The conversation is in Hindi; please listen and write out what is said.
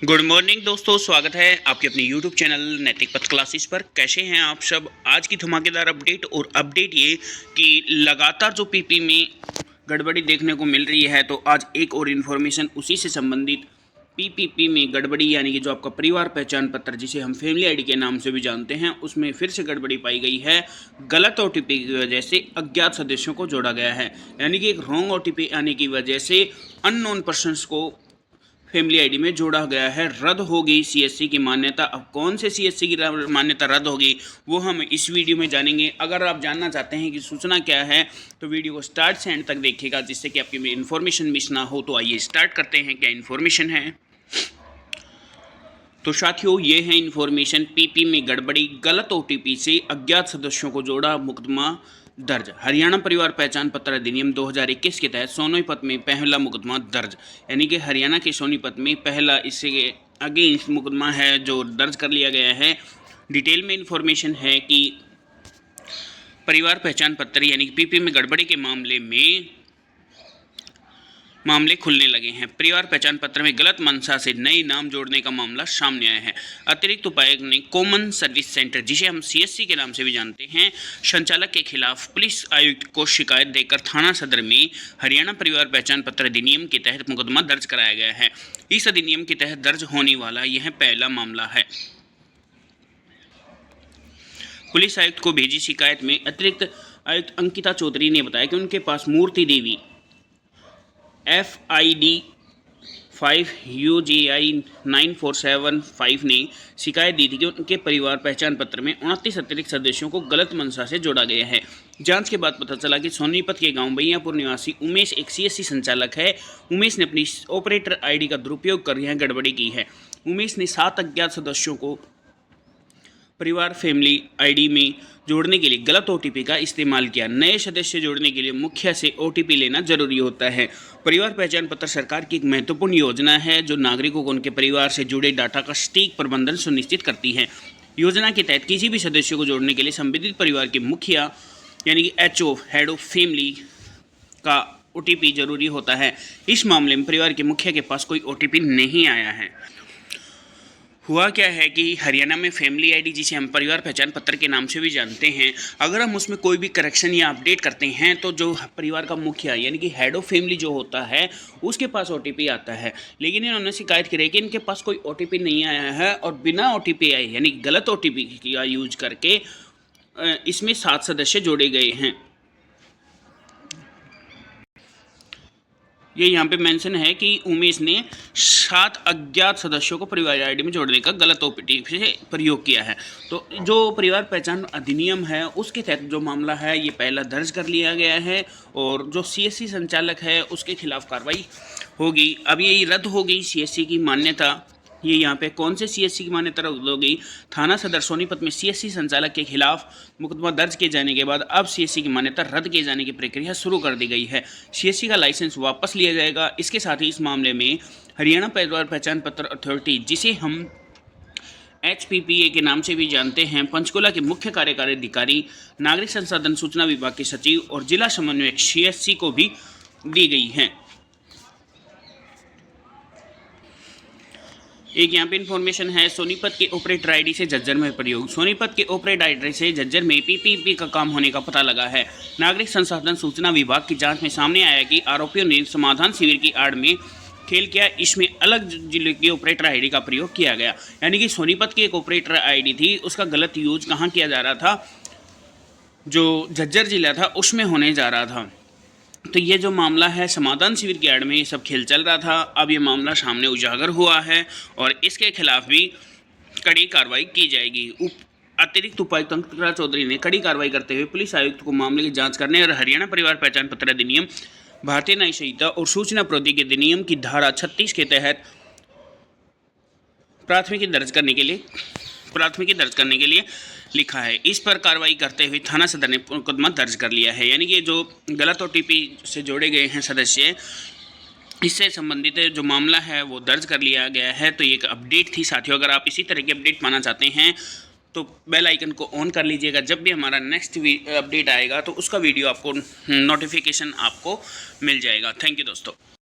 गुड मॉर्निंग दोस्तों, स्वागत है आपके अपने यूट्यूब चैनल नैतिक पथ क्लासेस पर। कैसे हैं आप सब। आज की धमाकेदार अपडेट ये कि लगातार जो पीपी में गड़बड़ी देखने को मिल रही है, तो आज एक और इन्फॉर्मेशन उसी से संबंधित पीपीपी में गड़बड़ी यानी कि जो आपका परिवार पहचान पत्र जिसे हम फैमिली आईडी के नाम से भी जानते हैं, उसमें फिर से गड़बड़ी पाई गई है। गलत ओटीपी की वजह से अज्ञात सदस्यों को जोड़ा गया है, यानी कि एक रॉन्ग ओटीपी आने की वजह से अननोन पर्सन्स को फैमिली आईडी में जोड़ा गया है। रद्द हो गई सीएससी की मान्यता। अब कौन से सीएससी की मान्यता रद्द होगी वो हम इस वीडियो में जानेंगे। अगर आप जानना चाहते हैं कि सूचना क्या है तो वीडियो को स्टार्ट से एंड तक देखिएगा, जिससे कि आपकी इन्फॉर्मेशन मिस ना हो। तो आइए स्टार्ट करते हैं, क्या इन्फॉर्मेशन है। तो साथियों, ये है इन्फॉर्मेशन। पीपी में गड़बड़ी, गलत ओटीपी से अज्ञात सदस्यों को जोड़ा, मुकदमा दर्ज। हरियाणा परिवार पहचान पत्र अधिनियम 2021 के तहत सोनीपत में पहला मुकदमा दर्ज, यानी कि हरियाणा के सोनीपत में पहला इससे अगेंस्ट मुकदमा है जो दर्ज कर लिया गया है। डिटेल में इन्फॉर्मेशन है कि परिवार पहचान पत्र यानी कि पीपी में गड़बड़ी के मामले खुलने लगे हैं। परिवार पहचान पत्र में गलत मंशा से नए नाम जोड़ने का मामला सामने आया है। अतिरिक्त उपायुक्त ने कॉमन सर्विस सेंटर, जिसे हम सीएससी के नाम से भी जानते हैं, संचालक के खिलाफ पुलिस आयुक्त को शिकायत देकर थाना सदर में हरियाणा परिवार पहचान पत्र अधिनियम के तहत मुकदमा दर्ज कराया गया है। इस अधिनियम के तहत दर्ज होने वाला यह पहला मामला है। पुलिस आयुक्त को भेजी शिकायत में अतिरिक्त आयुक्त अंकिता चौधरी ने बताया कि उनके पास मूर्ति देवी FID 5 UGI 9475 ने शिकायत दी थी कि उनके परिवार पहचान पत्र में 29 अतिरिक्त सदस्यों को गलत मंशा से जोड़ा गया है। जांच के बाद पता चला कि सोनीपत के गांव बैयापुर निवासी उमेश एक सीएससी संचालक है। उमेश ने अपनी ऑपरेटर आईडी का दुरुपयोग कर यह गड़बड़ी की है। उमेश ने 7 अज्ञात सदस्यों को परिवार फैमिली आईडी में जोड़ने के लिए गलत ओटीपी का इस्तेमाल किया। नए सदस्य जोड़ने के लिए मुखिया से ओटीपी लेना जरूरी होता है। परिवार पहचान पत्र सरकार की एक महत्वपूर्ण योजना है जो नागरिकों को उनके परिवार से जुड़े डाटा का सटीक प्रबंधन सुनिश्चित करती है। योजना के तहत किसी भी सदस्य को जोड़ने के लिए संबंधित परिवार के मुखिया यानी कि HO हेड ऑफ फैमिली का ओटीपी जरूरी होता है। इस मामले में परिवार के मुखिया के पास कोई ओटीपी नहीं आया है। हुआ क्या है कि हरियाणा में फैमिली आईडी, जिसे हम परिवार पहचान पत्र के नाम से भी जानते हैं, अगर हम उसमें कोई भी करेक्शन या अपडेट करते हैं तो जो परिवार का मुखिया यानी कि हेड ऑफ फैमिली जो होता है उसके पास ओटीपी आता है। लेकिन इन्होंने शिकायत की है कि इनके पास कोई ओटीपी नहीं आया है और बिना ओटीपी आए यानी गलत ओटीपी का यूज करके इसमें 7 सदस्य जोड़े गए हैं। ये यहाँ पे मेंशन है कि उमेश ने 7 अज्ञात सदस्यों को परिवार आईडी में जोड़ने का गलत ओटीपी से प्रयोग किया है। तो जो परिवार पहचान अधिनियम है उसके तहत जो मामला है ये पहला दर्ज कर लिया गया है और जो सीएससी संचालक है उसके खिलाफ कार्रवाई होगी। अब ये रद्द हो गई सीएससी की मान्यता। ये यहाँ पे कौन से सीएससी की मान्यता रद्द हो गई। थाना सदर सोनीपत में सीएससी संचालक के खिलाफ मुकदमा दर्ज किए जाने के बाद अब सीएससी की मान्यता रद्द किए जाने की प्रक्रिया शुरू कर दी गई है। सीएससी का लाइसेंस वापस लिया जाएगा। इसके साथ ही इस मामले में हरियाणा परिवार पहचान पत्र अथॉरिटी, जिसे हम HPPA के नाम से भी जानते हैं, पंचकुला के मुख्य कार्यकारी अधिकारी, नागरिक संसाधन सूचना विभाग के सचिव और जिला समन्वयक CSC को भी दी गई है। एक यहाँ पे इन्फॉर्मेशन है, सोनीपत के ऑपरेटर आईडी से झज्जर में प्रयोग। सोनीपत के ऑपरेटर आईडी से झज्जर में पीपीपी का काम होने का पता लगा है। नागरिक संसाधन सूचना विभाग की जांच में सामने आया कि आरोपियों ने समाधान शिविर की आड़ में खेल किया। इसमें अलग जिले की ऑपरेटर आईडी का प्रयोग किया गया, यानी कि सोनीपत की एक ऑपरेटर आईडी थी, उसका गलत यूज कहाँ किया जा रहा था, जो झज्जर जिला था उसमें होने जा रहा था। तो ये जो मामला है, समाधान शिविर की आड़ में ये सब खेल चल रहा था। अब ये मामला सामने उजागर हुआ है और इसके खिलाफ भी कड़ी कार्रवाई की जाएगी। अतिरिक्त उपायुक्त अंकिता चौधरी ने कड़ी कार्रवाई करते हुए पुलिस आयुक्त को मामले की जांच करने और हरियाणा परिवार पहचान पत्र अधिनियम, भारतीय न्याय संहिता और सूचना प्रौद्योगिकी अधिनियम की धारा 36 के तहत प्राथमिकी दर्ज करने के लिए लिखा है। इस पर कार्रवाई करते हुए थाना सदर ने मुकदमा दर्ज कर लिया है, यानी कि जो गलत ओटीपी से जोड़े गए हैं सदस्य, इससे संबंधित जो मामला है वो दर्ज कर लिया गया है। तो ये एक अपडेट थी साथियों। अगर आप इसी तरह की अपडेट पाना चाहते हैं तो बेल आइकन को ऑन कर लीजिएगा। जब भी हमारा नेक्स्ट अपडेट आएगा तो उसका वीडियो आपको नोटिफिकेशन आपको मिल जाएगा। थैंक यू दोस्तों।